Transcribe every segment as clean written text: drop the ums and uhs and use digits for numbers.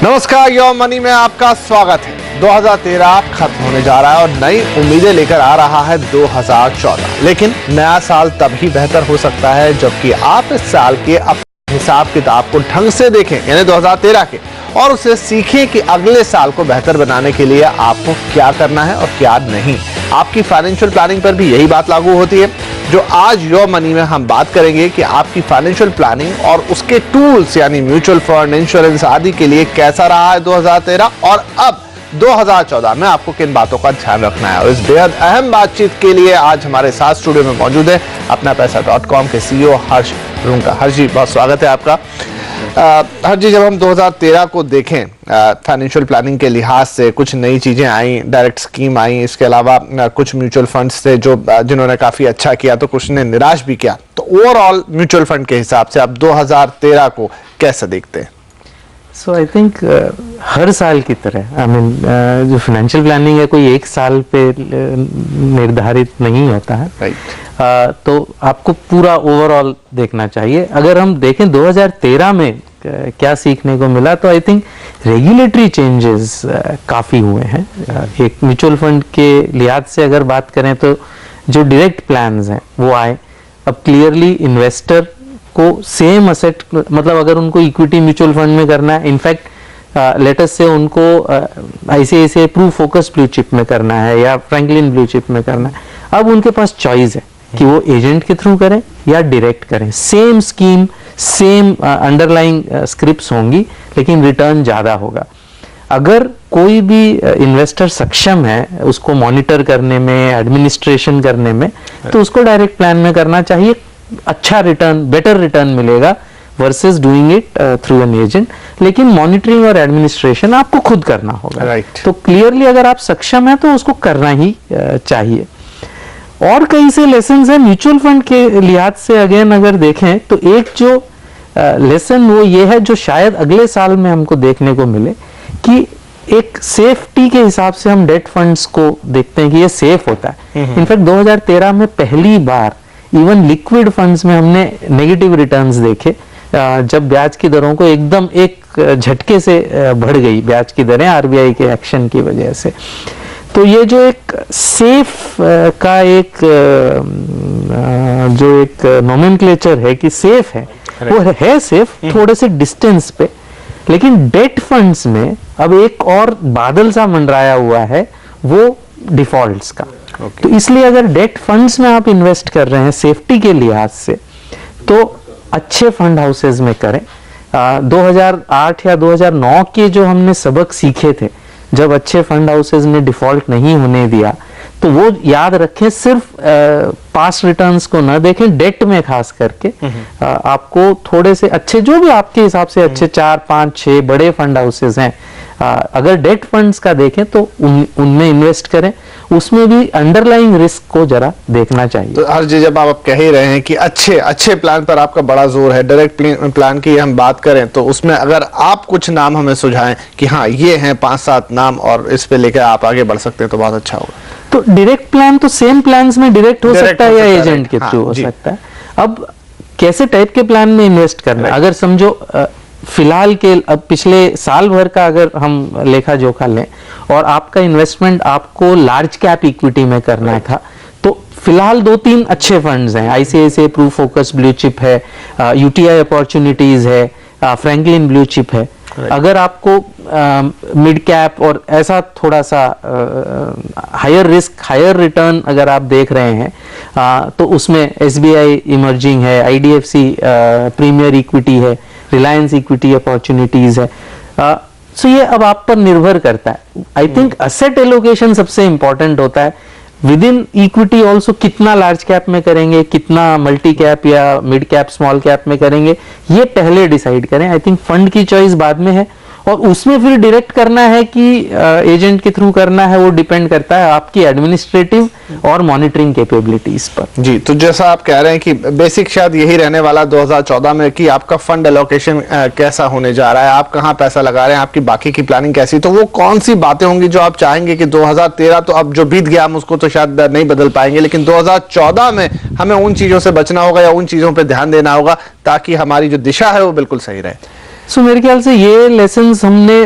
नमस्कार, your money में आपका स्वागत है। 2013 खत्म होने जा रहा है और नई उम्मीदें लेकर आ रहा है 2014। लेकिन नया साल तभी बेहतर हो सकता है जबकि आप इस साल के अपने हिसाब किताब को ढंग से देखें, यानी 2013 के, और उसे सीखें कि अगले साल को बेहतर बनाने के लिए आपको क्या करना है और क्या नहीं। आपकी फाइनेंशियल प्लानिंग पर भी यही बात लागू होती है, जो आज योर मनी में हम बात करेंगे कि आपकी फाइनेंशियल प्लानिंग और उसके टूल्स यानी म्यूचुअल फंड, इंश्योरेंस आदि के लिए कैसा रहा है 2013 और अब 2014 में आपको किन बातों का ध्यान रखना है। और इस बेहद अहम बातचीत के लिए आज हमारे साथ स्टूडियो में मौजूद है अपना पैसा.com के CEO हर्ष रुंका। हर्ष जी, बहुत स्वागत है आपका। हर्ष जी, जब हम 2013 को देखें फाइनेंशियल प्लानिंग के लिहाज से कुछ नई चीजें आई, डायरेक्ट स्कीम आई, इसके अलावा कुछ म्यूचुअल फंड्स थे जो जिन्होंने काफी अच्छा किया तो कुछ ने निराश भी किया, तो ओवरऑल म्यूचुअल फंड के हिसाब से आप 2013 को कैसे देखते हैं? सो आई थिंक हर साल की तरह जो फाइनेंशियल प्लानिंग है कोई एक साल पे निर्धारित नहीं होता है, तो आपको पूरा ओवरऑल देखना चाहिए। अगर हम देखें 2013 में क्या सीखने को मिला, तो आई थिंक रेगुलेटरी चेंजेस काफ़ी हुए हैं। एक म्यूचुअल फंड के लिहाज से अगर बात करें तो जो डायरेक्ट प्लान्स हैं वो आए। अब क्लियरली इन्वेस्टर को सेम असेट, मतलब अगर उनको इक्विटी म्यूचुअल फंड में करना है, इनफैक्ट लेटेस्ट से उनको ICICI Pru focus blue chip में करना है या फ्रैंकलिन ब्लू चिप में करना है, अब उनके पास चॉइस है कि वो एजेंट के थ्रू करें या डायरेक्ट करें। Same scheme, same underlying scripts होंगी, लेकिन रिटर्न ज़्यादा होगा। अगर कोई भी इन्वेस्टर सक्षम है उसको मॉनिटर करने में, एडमिनिस्ट्रेशन करने में, तो उसको डायरेक्ट प्लान में करना चाहिए। अच्छा रिटर्न, बेटर रिटर्न मिलेगा versus doing it through an agent. लेकिन मॉनिटरिंग और एडमिनिस्ट्रेशन आपको खुद करना होगा। तो क्लियरली अगर आप सक्षम हैं तो उसको करना ही चाहिए। और कई से लेसन है म्यूचुअल फंड के लिहाज से। अगेन अगर देखें तो एक जो लेसन वो ये है जो शायद अगले साल में हमको देखने को मिले, कि एक सेफ्टी के हिसाब से हम डेट फंड्स को देखते हैं कि ये सेफ होता है। इनफैक्ट 2013 में पहली बार इवन लिक्विड फंड्स में हमने नेगेटिव रिटर्न्स देखे, जब ब्याज की दरों को एकदम एक झटके से बढ़ गई ब्याज की दरें RBI के एक्शन की वजह से। तो ये जो एक सेफ का एक जो एक नोमेनक्लेचर है कि सेफ है, वो है सेफ थोड़े से डिस्टेंस पे। लेकिन डेट फंड्स में अब एक और बादल सा मंडराया हुआ है, वो डिफॉल्ट्स का। तो इसलिए अगर डेट फंड्स में आप इन्वेस्ट कर रहे हैं सेफ्टी के लिहाज से, तो अच्छे फंड हाउसेज में करें। 2008 या 2009 के जो हमने सबक सीखे थे, जब अच्छे फंड हाउसेज ने डिफॉल्ट नहीं होने दिया, तो वो याद रखें। सिर्फ पास्ट रिटर्न्स को ना देखें, डेट में खास करके आपको थोड़े से अच्छे, जो भी आपके हिसाब से अच्छे 4, 5, 6 बड़े फंड हाउसेज हैं, अगर डेट फंड्स का देखें तो उनमें इन्वेस्ट करें। उसमें भी अंडरलाइंग रिस्क को जरा देखना चाहिए। तो हर जी, जब आप कह ही रहे हैं कि अच्छे प्लान पर आपका बड़ा जोर है, डायरेक्ट प्लान की हम बात करें तो उसमें अगर आप कुछ नाम हमें सुझाएं कि हाँ ये हैं 5-7 नाम और इस पे लेकर आप आगे बढ़ सकते हैं, तो बहुत अच्छा होगा। तो डायरेक्ट प्लान तो सेम प्लान्स में डायरेक्ट हो सकता है या एजेंट के थ्रू हो सकता है। अब कैसे टाइप के प्लान में इन्वेस्ट करना है, अगर समझो फिलहाल के अब पिछले साल भर का अगर हम लेखा जोखा लें और आपका इन्वेस्टमेंट आपको लार्ज कैप इक्विटी में करना था, तो फिलहाल 2-3 अच्छे फंड्स हैं। ICICI Pru focus blue chip है, UTI अपॉर्चुनिटीज है, फ्रैंकलिन ब्लू चिप है। अगर आपको मिड कैप और ऐसा थोड़ा सा हायर रिस्क हायर रिटर्न अगर आप देख रहे हैं, तो उसमें SBI इमर्जिंग है, IDFC प्रीमियर इक्विटी है, रिलायंस इक्विटी अपॉर्चुनिटीज है। सो ये अब आप पर निर्भर करता है। आई थिंक असेट एलोकेशन सबसे इंपॉर्टेंट होता है। विद इन इक्विटी ऑल्सो कितना लार्ज कैप में करेंगे, कितना मल्टी कैप या मिड कैप स्मॉल कैप में करेंगे, ये पहले डिसाइड करें। आई थिंक फंड की चॉइस बाद में है, और उसमें फिर डायरेक्ट करना है कि एजेंट के थ्रू करना है, वो डिपेंड करता है आपकी एडमिनिस्ट्रेटिव और मॉनिटरिंग कैपेबिलिटीज पर। जी, तो जैसा आप कह रहे हैं कि बेसिक शायद यही रहने वाला 2014 में कि आपका फंड एलोकेशन कैसा होने जा रहा है, आप कहाँ पैसा लगा रहे हैं, आपकी बाकी की प्लानिंग कैसी, तो वो कौन सी बातें होंगी जो आप चाहेंगे कि 2013 तो अब जो बीत गया हम उसको तो शायद नहीं बदल पाएंगे, लेकिन 2014 में हमें उन चीजों से बचना होगा या उन चीजों पर ध्यान देना होगा ताकि हमारी जो दिशा है वो बिल्कुल सही रहे। सो मेरे ख्याल से ये लेसन्स हमने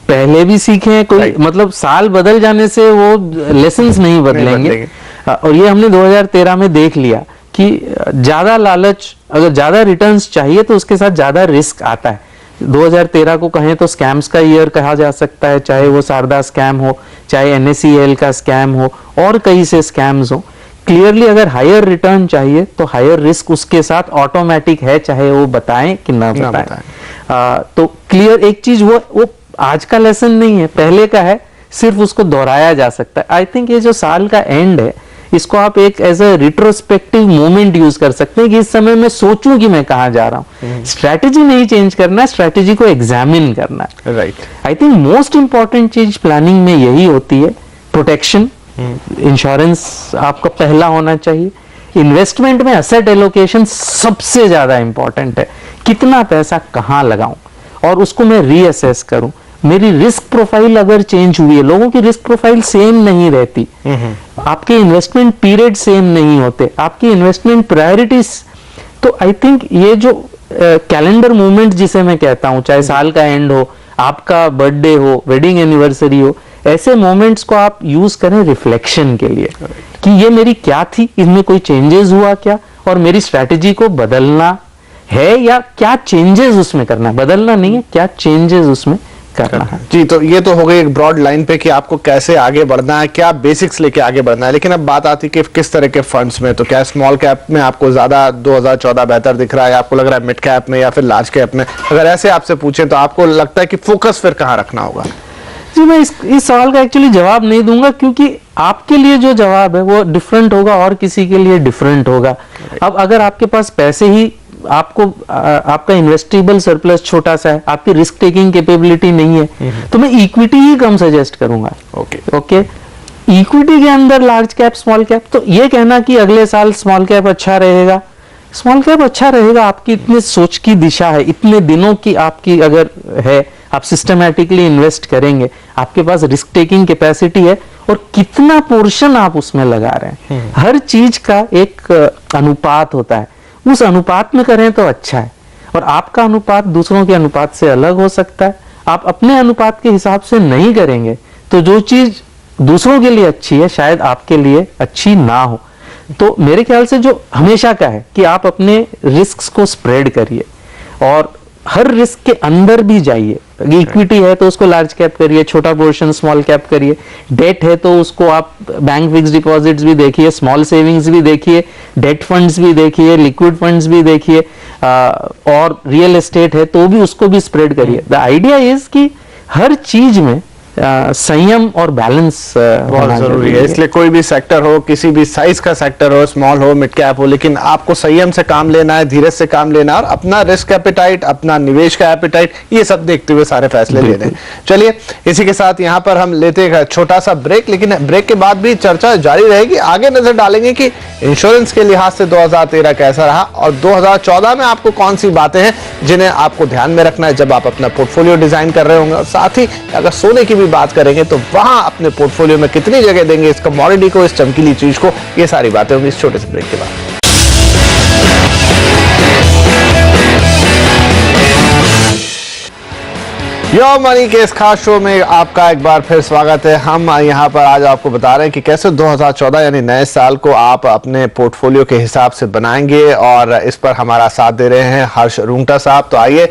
पहले भी सीखे हैं, कोई मतलब साल बदल जाने से वो लेसन्स नहीं बदलेंगे। और ये हमने 2013 में देख लिया कि ज्यादा लालच, अगर ज्यादा रिटर्न्स चाहिए तो उसके साथ ज्यादा रिस्क आता है। 2013 को कहें तो स्कैम्स का ईयर कहा जा सकता है, चाहे वो शारदा स्कैम हो, चाहे NSEL का स्कैम हो, और कई से स्कैम्स हो। क्लियरली अगर हायर रिटर्न चाहिए तो हायर रिस्क उसके साथ ऑटोमेटिक है, चाहे वो बताएं कि ना बताएं। तो क्लियर एक चीज, वो आज का लेसन नहीं है, पहले का है, सिर्फ उसको दोहराया जा सकता है। आई थिंक ये जो साल का एंड है, इसको आप एक as a retrospective moment use कर सकते हैं कि इस समय मैं सोचूं कि मैं कहां जा रहा हूं। स्ट्रैटेजी नहीं चेंज करना है, स्ट्रैटेजी को एग्जामिन करना है। Right. I think most important चीज प्लानिंग में यही होती है, प्रोटेक्शन, इंश्योरेंस आपका पहला होना चाहिए। इन्वेस्टमेंट में एसेट एलोकेशन सबसे ज्यादा इंपॉर्टेंट है, कितना पैसा कहां लगाऊं और उसको मैं रीअसेस करूं। मेरी रिस्क प्रोफाइल अगर चेंज हुई है, लोगों की रिस्क प्रोफाइल सेम नहीं रहती, आपके इन्वेस्टमेंट पीरियड सेम नहीं होते, आपकी इन्वेस्टमेंट प्रायोरिटीज। तो आई थिंक ये जो कैलेंडर मूवमेंट जिसे मैं कहता हूं, चाहे साल का एंड हो, आपका बर्थडे हो, वेडिंग एनिवर्सरी हो, ऐसे मोमेंट्स को आप यूज करें रिफ्लेक्शन के लिए कि ये मेरी क्या थी, इसमें कोई चेंजेस हुआ क्या, और मेरी स्ट्रैटेजी को बदलना है या क्या चेंजेस उसमें करना है, बदलना नहीं है, क्या चेंजेस उसमें करना है। जी, तो ये तो हो गई एक ब्रॉड लाइन पे कि आपको कैसे आगे बढ़ना है, क्या बेसिक्स लेके आगे बढ़ना है। लेकिन अब बात आती है कि किस तरह के फंड्स में, तो क्या स्मॉल कैप में आपको ज्यादा 2014 बेहतर दिख रहा है, आपको लग रहा है मिड कैप में या फिर लार्ज कैप में? अगर ऐसे आपसे पूछे तो आपको लगता है कि फोकस फिर कहाँ रखना होगा? जी, मैं इस सवाल का एक्चुअली जवाब नहीं दूंगा, क्योंकि आपके लिए जो जवाब है वो डिफरेंट होगा और किसी के लिए डिफरेंट होगा। अब अगर आपके पास पैसे ही, आपको आपका इन्वेस्टेबल सरप्लस छोटा सा है, आपकी रिस्क टेकिंग कैपेबिलिटी नहीं है, तो मैं इक्विटी ही कम सजेस्ट करूंगा। ओके, इक्विटी के अंदर लार्ज कैप, स्मॉल कैप, तो ये कहना कि अगले साल स्मॉल कैप अच्छा रहेगा, स्मॉल कैप अच्छा रहेगा, आपकी इतने सोच की दिशा है, इतने दिनों की आपकी अगर है, आप सिस्टमैटिकली इन्वेस्ट करेंगे, आपके पास रिस्क टेकिंग कैपेसिटी है, और कितना पोर्शन आप उसमें लगा रहे हैं। हर चीज का एक अनुपात होता है, उस अनुपात में करें तो अच्छा है। और आपका अनुपात दूसरों के अनुपात से अलग हो सकता है, आप अपने अनुपात के हिसाब से नहीं करेंगे तो जो चीज दूसरों के लिए अच्छी है शायद आपके लिए अच्छी ना हो। तो मेरे ख्याल से जो हमेशा का है कि आप अपने रिस्क को स्प्रेड करिए और हर रिस्क के अंदर भी जाइए। इक्विटी है तो उसको लार्ज कैप करिए, छोटा पोर्शन स्मॉल कैप करिए, डेट है तो उसको आप बैंक फिक्स डिपॉजिट्स भी देखिए, स्मॉल सेविंग्स भी देखिए, डेट फंड्स भी देखिए, लिक्विड फंड्स भी देखिए, और रियल एस्टेट है तो भी उसको भी स्प्रेड करिए। द आइडिया इज कि हर चीज में संयम और बैलेंस बहुत जरूरी है। इसलिए कोई भी सेक्टर हो, किसी भी साइज का सेक्टर हो, स्मॉल हो, मिड कैप हो, लेकिन आपको संयम से काम लेना है, धीरज से काम लेना है, और अपना रिस्क एपेटाइट, अपना निवेश का एपेटाइट, ये सब देखते हुए सारे फैसले लेने। चलिए, इसी के साथ यहाँ पर हम लेते हैं छोटा सा ब्रेक, लेकिन ब्रेक के बाद भी चर्चा जारी रहेगी। आगे नजर डालेंगे कि इंश्योरेंस के लिहाज से 2013 कैसा रहा और 2014 में आपको कौन सी बातें हैं जिन्हें आपको ध्यान में रखना है जब आप अपना पोर्टफोलियो डिजाइन कर रहे होंगे। और साथ ही अगर सोने की बात करेंगे तो वहां अपने पोर्टफोलियो में कितनी जगह देंगे इस कमोडिटी को, इस चमकीली चीज को, ये सारी बातें होंगी इस छोटे से ब्रेक के बाद। यो मनी के इस खास शो में आपका एक बार फिर स्वागत है। हम यहाँ पर आज आपको बता रहे हैं कि कैसे 2014 यानी नए साल को आप अपने पोर्टफोलियो के हिसाब से बनाएंगे, और इस पर हमारा साथ दे रहे हैं हर्ष रूंगटा साहब। तो आइए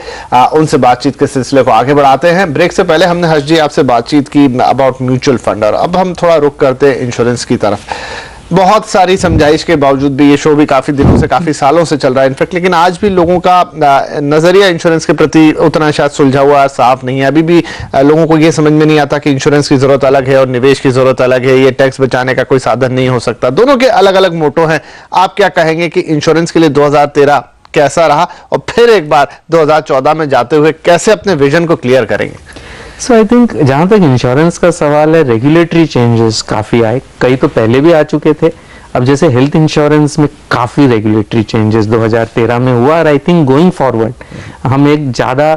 उनसे बातचीत के सिलसिले को आगे बढ़ाते हैं। ब्रेक से पहले हमने हर्ष जी आपसे बातचीत की अबाउट म्यूचुअल फंड, और अब हम थोड़ा रुख करते हैं इंश्योरेंस की तरफ। बहुत सारी समझाइश के बावजूद भी ये शो भी काफी दिनों से, काफी सालों से चल रहा है इनफैक्ट, लेकिन आज भी लोगों का नजरिया इंश्योरेंस के प्रति उतना शायद सुलझा हुआ साफ नहीं है। अभी भी लोगों को ये समझ में नहीं आता कि इंश्योरेंस की जरूरत अलग है और निवेश की जरूरत अलग है, ये टैक्स बचाने का कोई साधन नहीं हो सकता। दोनों के अलग अलग मोटो हैं। आप क्या कहेंगे कि इंश्योरेंस के लिए 2013 कैसा रहा, और फिर एक बार 2014 में जाते हुए कैसे अपने विजन को क्लियर करेंगे? सो आई थिंक जहां तक इंश्योरेंस का सवाल है, रेगुलेटरी चेंजेस काफी आए, कई तो पहले भी आ चुके थे। अब जैसे हेल्थ इंश्योरेंस में काफी रेगुलेटरी चेंजेस 2013 में हुआ, और आई थिंक गोइंग फॉरवर्ड हम एक ज्यादा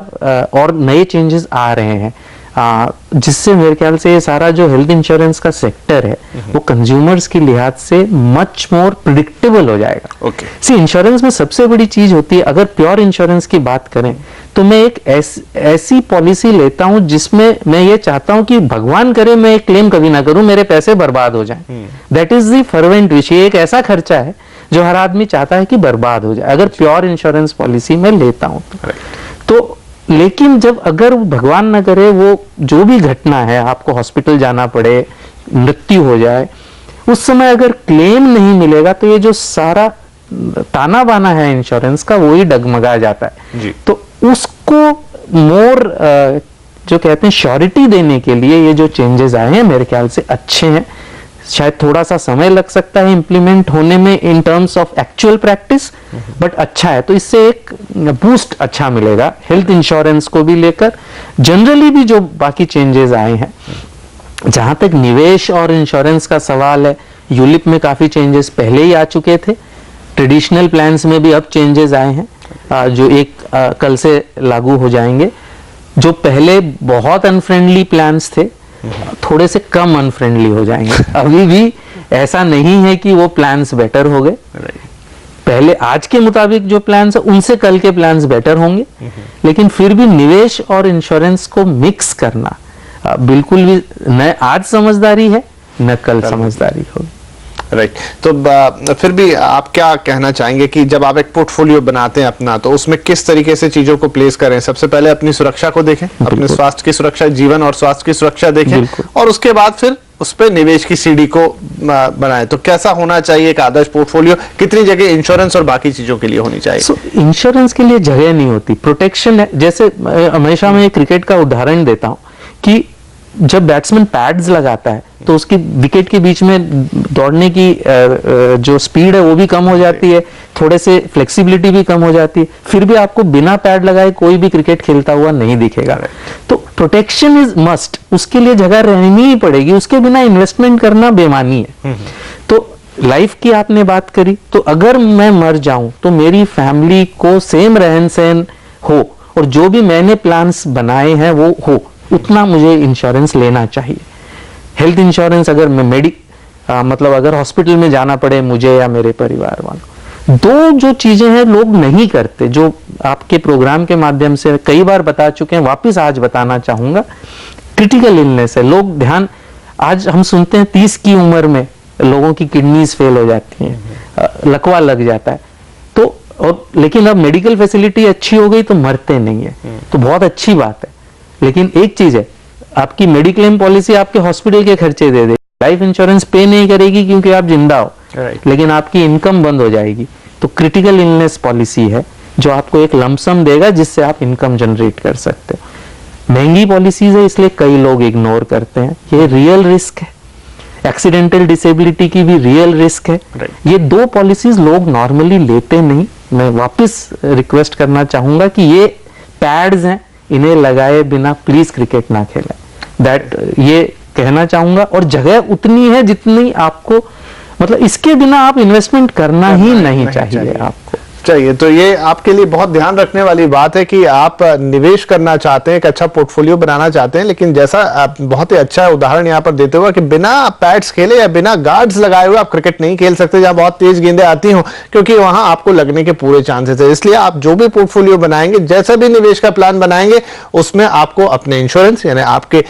और नए चेंजेस आ रहे हैं। जिससे मेरे ख्याल से ये सारा जो हेल्थ इंश्योरेंस का सेक्टर है वो कंज्यूमर्स की लिहाज से मच मोर प्रिडिक्टेबल हो जाएगा। ओके। सी इंश्योरेंस में सबसे बड़ी चीज होती है, अगर प्योर इंश्योरेंस की बात करें तो मैं एक ऐसी पॉलिसी लेता हूं जिसमें मैं ये चाहता हूं कि भगवान करे मैं एक क्लेम कभी ना करूं, मेरे पैसे बर्बाद हो जाएं। That is the fervent wish. ये एक ऐसा खर्चा है जो हर आदमी चाहता है कि बर्बाद हो जाए अगर प्योर इंश्योरेंस पॉलिसी में लेता हूं तो लेकिन जब अगर भगवान न करे वो जो भी घटना है, आपको हॉस्पिटल जाना पड़े, मृत्यु हो जाए, उस समय अगर क्लेम नहीं मिलेगा तो ये जो सारा ताना बाना है इंश्योरेंस का वही डगमगा जाता है जी। तो उसको मोर जो कहते हैं श्योरिटी देने के लिए ये जो चेंजेस आए हैं मेरे ख्याल से अच्छे हैं। शायद थोड़ा सा समय लग सकता है इंप्लीमेंट होने में in terms of actual practice, but अच्छा है। तो इससे एक बूस्ट अच्छा मिलेगा हेल्थ इंश्योरेंस को भी लेकर, जनरली भी जो बाकी चेंजेस आए हैं। जहां तक निवेश और इंश्योरेंस का सवाल है, यूलिप में काफी चेंजेस पहले ही आ चुके थे, ट्रेडिशनल प्लान्स में भी अब चेंजेस आए हैं जो कल से लागू हो जाएंगे। जो पहले बहुत अनफ्रेंडली प्लान्स थे थोड़े से कम अनफ्रेंडली हो जाएंगे। अभी भी ऐसा नहीं है कि वो प्लान्स बेटर हो गए, पहले आज के मुताबिक जो प्लान्स है उनसे कल के प्लान्स बेटर होंगे, लेकिन फिर भी निवेश और इंश्योरेंस को मिक्स करना बिल्कुल भी न आज समझदारी है न कल समझदारी होगी। राइट। तो फिर भी आप क्या कहना चाहेंगे कि जब आप एक पोर्टफोलियो बनाते हैं अपना, तो उसमें किस तरीके से चीजों को प्लेस करें? सबसे पहले अपनी सुरक्षा को देखें, अपने स्वास्थ्य की सुरक्षा, जीवन और स्वास्थ्य की सुरक्षा देखें, और उसके बाद फिर उस पर निवेश की सीढ़ी को बनाएं। तो कैसा होना चाहिए एक आदर्श पोर्टफोलियो? कितनी जगह इंश्योरेंस और बाकी चीजों के लिए होनी चाहिए? इंश्योरेंस के लिए जगह नहीं होती, प्रोटेक्शन है। जैसे हमेशा मैं क्रिकेट का उदाहरण देता हूँ कि जब बैट्समैन पैड्स लगाता है तो उसकी विकेट के बीच में दौड़ने की जो स्पीड है वो भी कम हो जाती है, थोड़े से फ्लेक्सिबिलिटी भी कम हो जाती है, फिर भी आपको बिना पैड लगाए कोई भी क्रिकेट खेलता हुआ नहीं दिखेगा। तो प्रोटेक्शन इज मस्ट, उसके लिए जगह रहनी ही पड़ेगी, उसके बिना इन्वेस्टमेंट करना बेमानी है। तो लाइफ की आपने बात करी, तो अगर मैं मर जाऊं तो मेरी फैमिली को सेम रहन सहन हो और जो भी मैंने प्लान्स बनाए हैं वो हो, उतना मुझे इंश्योरेंस लेना चाहिए। हेल्थ इंश्योरेंस अगर मैं मतलब अगर हॉस्पिटल में जाना पड़े मुझे या मेरे परिवार वालों, दो जो चीजें हैं लोग नहीं करते, जो आपके प्रोग्राम के माध्यम से कई बार बता चुके हैं, वापस आज बताना चाहूंगा। क्रिटिकल इलनेस है, लोग ध्यान, आज हम सुनते हैं 30 की उम्र में लोगों की किडनीज फेल हो जाती हैं, लकवा लग जाता है, तो और लेकिन अब मेडिकल फैसिलिटी अच्छी हो गई तो मरते नहीं है, तो बहुत अच्छी बात है। लेकिन एक चीज है, आपकी मेडिक्लेम पॉलिसी आपके हॉस्पिटल के खर्चे दे देगी, लाइफ इंश्योरेंस पे नहीं करेगी क्योंकि आप जिंदा हो, लेकिन आपकी इनकम बंद हो जाएगी। तो क्रिटिकल इलनेस पॉलिसी है जो आपको एक लमसम देगा जिससे आप इनकम जनरेट कर सकते हो। महंगी पॉलिसीज है इसलिए कई लोग इग्नोर करते हैं, ये रियल रिस्क है। एक्सीडेंटल डिसेबिलिटी की भी रियल रिस्क है। ये दो पॉलिसीज लोग नॉर्मली लेते नहीं। मैं वापस रिक्वेस्ट करना चाहूंगा कि ये पैड्स हैं, इन्हें लगाए बिना प्लीज क्रिकेट ना खेलें। दैट ये कहना चाहूंगा, और जगह उतनी है जितनी आपको, मतलब इसके बिना आप इन्वेस्टमेंट करना ही नहीं चाहिए आपको चाहिए। तो ये आपके लिए बहुत ध्यान रखने वाली बात है कि आप निवेश करना चाहते हैं, एक अच्छा पोर्टफोलियो बनाना चाहते हैं, लेकिन जैसा आप बहुत ही अच्छा उदाहरण यहाँ पर देते हुए कि बिना पैड्स खेले या बिना गार्ड्स लगाए हुए आप क्रिकेट नहीं खेल सकते जहां बहुत तेज गेंदें आती हो, क्योंकि वहां आपको लगने के पूरे चांसेस है। इसलिए आप जो भी पोर्टफोलियो बनाएंगे, जैसा भी निवेश का प्लान बनाएंगे, उसमें आपको अपने इंश्योरेंस यानी आपके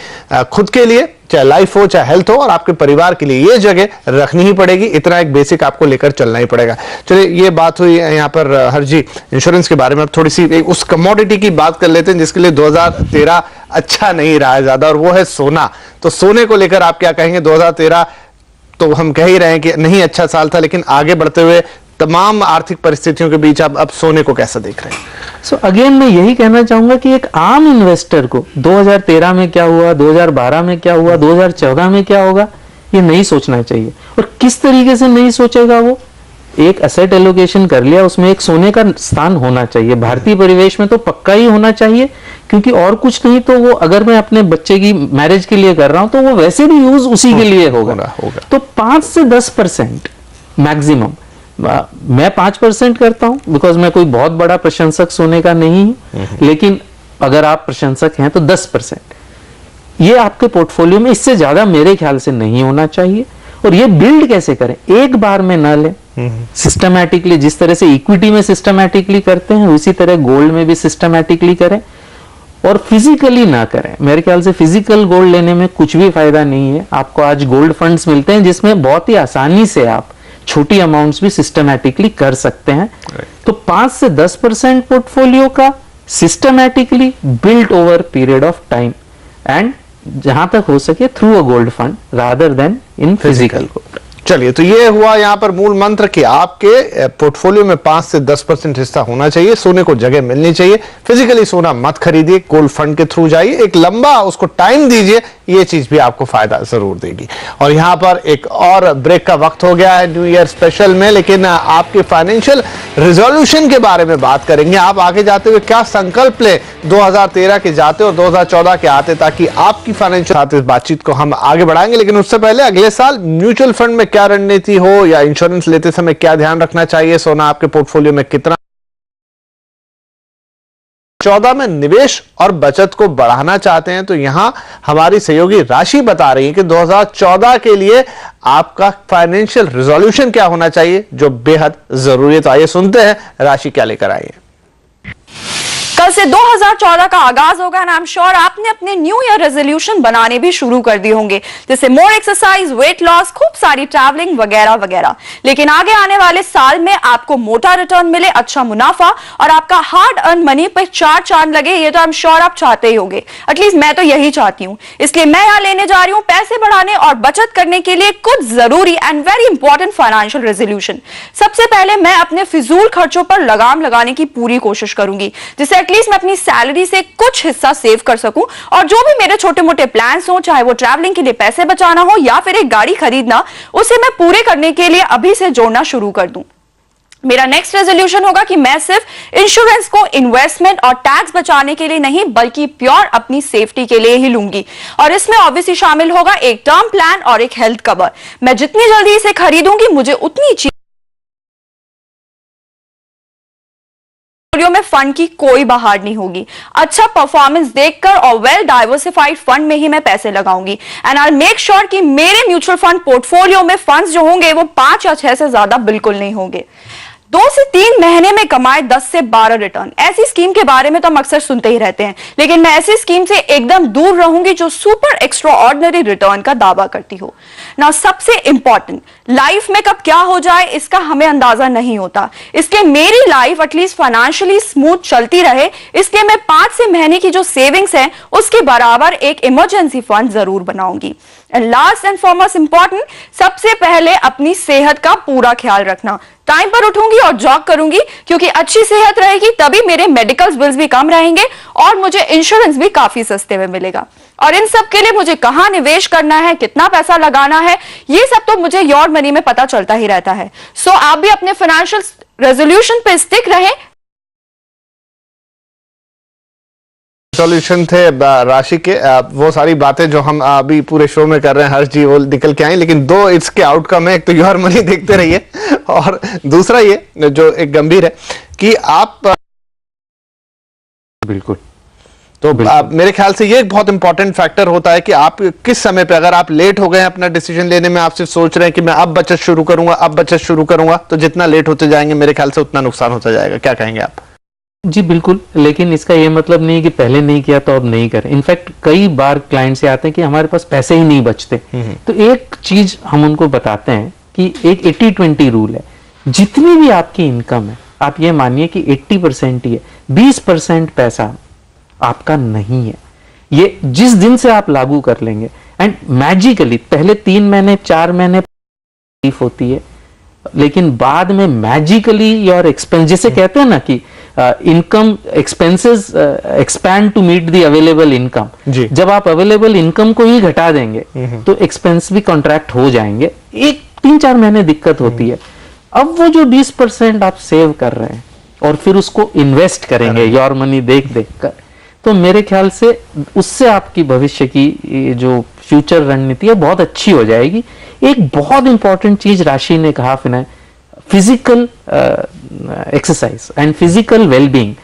खुद के लिए, चाहे लाइफ हो चाहे हेल्थ हो, और आपके परिवार के लिए ये जगह रखनी ही पड़ेगी। इतना एक बेसिक आपको लेकर चलना ही पड़ेगा। चलिए, ये बात हुई यहाँ पर हर जी इंश्योरेंस के बारे में। अब थोड़ी सी उस कमोडिटी की बात कर लेते हैं जिसके लिए 2013 अच्छा नहीं रहा है ज्यादा, और वो है सोना। तो सोने को लेकर आप क्या कहेंगे? 2013 तो हम कह ही रहे हैं कि नहीं अच्छा साल था, लेकिन आगे बढ़ते हुए तमाम आर्थिक परिस्थितियों के बीच आप अब सोने को कैसा देख रहे हैं? सो अगेन मैं यही कहना चाहूंगा कि एक आम इन्वेस्टर को 2013 में क्या हुआ, 2012 में क्या हुआ, 2014 में क्या होगा, ये नहीं सोचना चाहिए। और किस तरीके से नहीं सोचेगा वो? एक एसेट एलोकेशन कर लिया, उसमें एक सोने का स्थान होना चाहिए। भारतीय परिवेश में तो पक्का ही होना चाहिए, क्योंकि और कुछ नहीं तो वो, अगर मैं अपने बच्चे की मैरिज के लिए कर रहा हूं तो वो वैसे भी यूज उसी के लिए होगा। तो 5 से 10% मैक्सिमम। मैं 5% करता हूं, बिकॉज मैं कोई बहुत बड़ा प्रशंसक सोने का नहीं हूं, लेकिन अगर आप प्रशंसक हैं तो 10%। ये आपके पोर्टफोलियो में इससे ज्यादा मेरे ख्याल से नहीं होना चाहिए। और ये बिल्ड कैसे करें, एक बार में ना लें, सिस्टमैटिकली, जिस तरह से इक्विटी में सिस्टमैटिकली करते हैं उसी तरह गोल्ड में भी सिस्टमैटिकली करें, और फिजिकली ना करें। मेरे ख्याल से फिजिकल गोल्ड लेने में कुछ भी फायदा नहीं है। आपको आज गोल्ड फंड्स मिलते हैं जिसमें बहुत ही आसानी से आप छोटी अमाउंट्स भी सिस्टमैटिकली कर सकते हैं। तो 5 से 10% पोर्टफोलियो का systematically built over period of time, and जहां तक हो सके through a gold fund rather then in physical gold. चलिए, तो ये हुआ यहाँ पर मूल मंत्र कि आपके पोर्टफोलियो में 5 से 10% हिस्सा होना चाहिए, सोने को जगह मिलनी चाहिए। फिजिकली सोना मत खरीदिए, गोल्ड फंड के थ्रू जाइए, एक लंबा उसको टाइम दीजिए, ये चीज भी आपको फायदा जरूर देगी। और यहाँ पर एक और ब्रेक का वक्त हो गया है न्यू ईयर स्पेशल में, लेकिन आपके फाइनेंशियल रिजोल्यूशन के बारे में बात करेंगे। आप आगे जाते हुए क्या संकल्प ले 2013 के जाते और 2014 के आते, ताकि आपकी फाइनेंशियल इस बातचीत को हम आगे बढ़ाएंगे। लेकिन उससे पहले अगले साल म्यूचुअल फंड में क्या रणनीति हो या इंश्योरेंस लेते समय क्या ध्यान रखना चाहिए, सोना आपके पोर्टफोलियो में कितना 14 में निवेश और बचत को बढ़ाना चाहते हैं, तो यहां हमारी सहयोगी राशि बता रही है कि 2014 के लिए आपका फाइनेंशियल रिजोल्यूशन क्या होना चाहिए, जो बेहद जरूरी है। तो आइए सुनते हैं राशि क्या लेकर आई है। कल से 2014 का आगाज होगा एंड आई एम श्योर आपने अपने न्यू ईयर रेजोल्यूशन बनाने भी शुरू कर दिए होंगे, जैसे मोर एक्सरसाइज, वेट लॉस, खूब सारी ट्रैवलिंग वगैरह वगैरह। लेकिन आगे आने वाले साल में आपको मोटा रिटर्न मिले, अच्छा मुनाफा और आपका हार्ड अर्न मनी पे 4 चांद लगे, ये तो आई एम श्योर आप चाहते ही होंगे। एटलीस्ट मैं तो यही चाहती हूं। इसलिए मैं यहां लेने जा रही हूं पैसे बढ़ाने और बचत करने के लिए कुछ जरूरी and very important financial resolution. सबसे पहले मैं अपने फिजूल खर्चों पर लगाम लगाने की पूरी कोशिश करूंगी, जिससे एटलीस्ट मैं अपनी सैलरी से कुछ हिस्सा सेव कर सकूं, और जो भी मेरे छोटे मोटे प्लान्स हो, चाहे वो ट्रैवलिंग के लिए पैसे बचाना हो या फिर एक गाड़ी खरीदना, उसे मैं पूरे करने के लिए अभी से जोड़ना शुरू कर दूं। मेरा नेक्स्ट रेजोल्यूशन होगा कि मैं सिर्फ इंश्योरेंस को इन्वेस्टमेंट और टैक्स बचाने के लिए नहीं, बल्कि प्योर अपनी सेफ्टी के लिए ही लूंगी। और इसमें ऑब्वियसली शामिल होगा एक टर्म प्लान और एक हेल्थ कवर। मैं जितनी जल्दी इसे खरीदूंगी, मुझे उतनी में फंड की कोई बहार नहीं होगी। अच्छा परफॉर्मेंस देखकर और वेल डाइवर्सिफाइड फंड में ही मैं पैसे लगाऊंगी, एंड आई मेक श्योर कि मेरे म्यूचुअल फंड पोर्टफोलियो में फंड्स जो होंगे वो 5 या 6 से ज्यादा बिल्कुल नहीं होंगे। 2 से 3 महीने में कमाए 10 से 12 रिटर्न, ऐसी स्कीम के बारे में तो हम अक्सर सुनते ही रहते हैं, लेकिन मैं ऐसी स्कीम से एकदम दूर रहूंगी जो सुपर एक्स्ट्रा ऑर्डिनरी रिटर्न का दावा करती हो ना। सबसे इंपॉर्टेंट, लाइफ में कब क्या हो जाए इसका हमें अंदाजा नहीं होता, इसलिए मेरी लाइफ एटलीस्ट फाइनेंशियली स्मूथ चलती रहे, इसलिए मैं 5 से महीने की जो सेविंग्स है उसके बराबर एक इमरजेंसी फंड जरूर बनाऊंगी। And last and foremost important, सबसे पहले अपनी सेहत का पूरा ख्याल रखना। टाइम पर उठूंगी और जॉग करूंगी, क्योंकि अच्छी सेहत रहेगी तभी मेरे मेडिकल बिल्स भी कम रहेंगे और मुझे इंश्योरेंस भी काफी सस्ते में मिलेगा। और इन सब के लिए मुझे कहां निवेश करना है, कितना पैसा लगाना है, ये सब तो मुझे योर मनी में पता चलता ही रहता है। सो आप भी अपने फाइनेंशियल रेजोल्यूशन पे स्टिक रहें। सॉल्यूशन थे राशि के, वो सारी बातें जो हम अभी पूरे शो में कर रहे हैं, हर्ष जी वो निकल के आई, लेकिन 2 इसके आउटकम है। एक तो योर मनी देखते रहिए, और दूसरा ये जो एक गंभीर है कि आप बिल्कुल तो मेरे ख्याल से ये एक बहुत इंपॉर्टेंट फैक्टर होता है कि आप किस समय पे, अगर आप लेट हो गए अपना डिसीजन लेने में, आप सिर्फ सोच रहे हैं कि मैं अब बचत शुरू करूंगा, अब बचत शुरू करूंगा, तो जितना लेट होते जाएंगे मेरे ख्याल से उतना नुकसान होता जाएगा। क्या कहेंगे आप? जी बिल्कुल, लेकिन इसका ये मतलब नहीं कि पहले नहीं किया तो अब नहीं करें। इनफैक्ट कई बार क्लाइंट्स आते हैं कि हमारे पास पैसे ही नहीं बचते, तो एक चीज हम उनको बताते हैं कि एक 80-20 रूल है। जितनी भी आपकी इनकम है, आप ये मानिए कि 80% ही है, 20% पैसा आपका नहीं है। ये जिस दिन से आप लागू कर लेंगे, एंड मैजिकली पहले 3 महीने 4 महीने तकलीफ होती है, लेकिन बाद में मैजिकली योर एक्सपेंस, जैसे कहते हैं ना कि income expenses expand to meet the available income, जब आप अवेलेबल इनकम को ही घटा देंगे तो एक्सपेंस भी कॉन्ट्रैक्ट हो जाएंगे। 3-4 महीने दिक्कत होती है। अब वो जो 20% आप सेव कर रहे हैं और फिर उसको इन्वेस्ट करेंगे योर मनी देख कर, तो मेरे ख्याल से उससे आपकी भविष्य की जो फ्यूचर रणनीति है बहुत अच्छी हो जाएगी। एक बहुत इंपॉर्टेंट चीज राशि ने कहा physical exercise and physical wellbeing,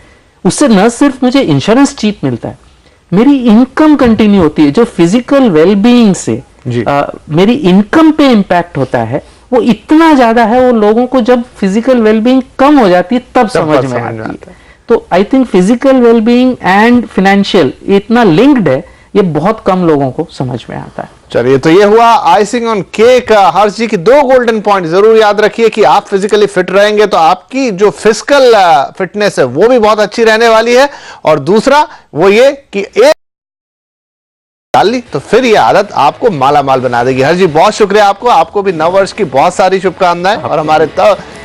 उससे न सिर्फ मुझे इंश्योरेंस चीप मिलता है, मेरी इनकम कंटिन्यू होती है। जो फिजिकल वेलबीइंग से मेरी इनकम पे इम्पैक्ट होता है वो इतना ज्यादा है, वो लोगों को जब फिजिकल वेलबीइंग कम हो जाती है तब समझ में आती है। तो I think physical wellbeing and financial इतना लिंक्ड है, ये बहुत कम लोगों को समझ में आता है। चलिए, तो ये हुआ आइसिंग ऑन केक। हर्ष जी की 2 गोल्डन पॉइंट जरूर याद रखिए कि आप फिजिकली फिट रहेंगे तो आपकी जो फिजिकल फिटनेस है वो भी बहुत अच्छी रहने वाली है, और दूसरा वो ये कि एक डाल ली तो फिर ये आदत आपको माला माल बना देगी। हर्ष जी बहुत शुक्रिया आपको भी नव वर्ष की बहुत सारी शुभकामनाएं, और हमारे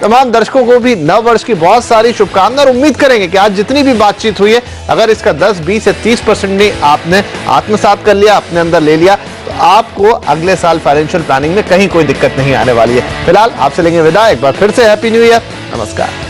तमाम दर्शकों को भी नव वर्ष की बहुत सारी शुभकामनाएं। और उम्मीद करेंगे कि आज जितनी भी बातचीत हुई है, अगर इसका 10, 20 या 30% भी आपने आत्मसात कर लिया, अपने अंदर ले लिया, तो आपको अगले साल फाइनेंशियल प्लानिंग में कहीं कोई दिक्कत नहीं आने वाली है। फिलहाल आपसे लेंगे विदा। एक बार फिर से हैप्पी न्यू ईयर, नमस्कार।